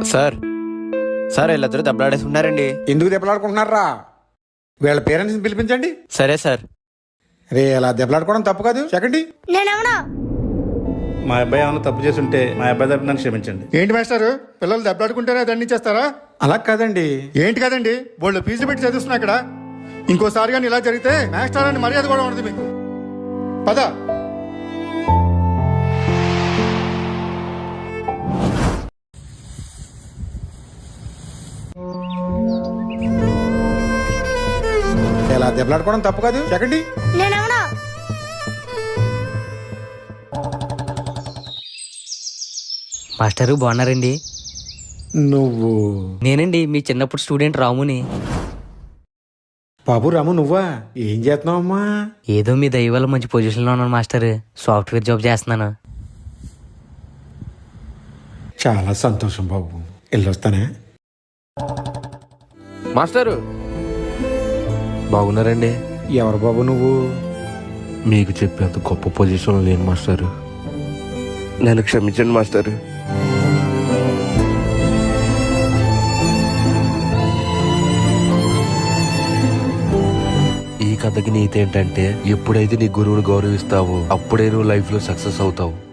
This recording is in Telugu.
సార్ సార్ వీళ్ళిద్దరూ దెబ్బలాడేసి ఉన్నారండి. ఎందుకు దెబ్బలాడుకుంటున్నారా? వీళ్ళ పేరెంట్స్ని పిలిపించండి. సరే సార్. రే అలా దెబ్బలాడుకోవడం తప్పు కాదు. సెకండ్ నేనెవడా? మా అబ్బాయి ఏమైనా తప్పు చేసి ఉంటే మా అబ్బాయి తరపున నన్ను క్షమించండి. ఏంటి మాస్టారు, పిల్లలు దెబ్బలాడుకుంటేనే దండించేస్తారా? అలా కాదండి. ఏంటి కదండి, వాళ్ళు ఫీజు పెట్టి చదివిస్తున్నా ఇక్కడ. ఇంకోసారి కానీ ఇలా జరిగితే మాస్టర్ అని మర్యాద కూడా ఉండదు మీకు. పద. ఇలా దెబ్బలాడుకోవడం తప్పు కాదు. సెకండ్ నేనెవడా? మాస్టరు బాగున్నారండి? నువ్వు? నేనండి మీ చిన్నప్పుడు స్టూడెంట్ రాముని. బాబు రాము నువ్వా? ఏం చేస్తున్నావు అమ్మా? ఏదో మీ దయ వల్ల మంచి పొజిషన్లో ఉన్నాను మాస్టర్. సాఫ్ట్వేర్ జాబ్ చేస్తున్నాను. చాలా సంతోషం బాబు. వెళ్ళొస్తానే. మాస్టరు బాగున్నారండి? ఎవరు బాబు నువ్వు? మీకు చెప్పేంత గొప్ప పొజిషన్లో లేను మాస్టరు. నన్ను క్షమించండి మాస్టరు. ఈ కథకి నీతి ఏంటంటే, ఎప్పుడైతే నీ గురువుని గౌరవిస్తావో అప్పుడే నువ్వు లైఫ్లో సక్సెస్ అవుతావు.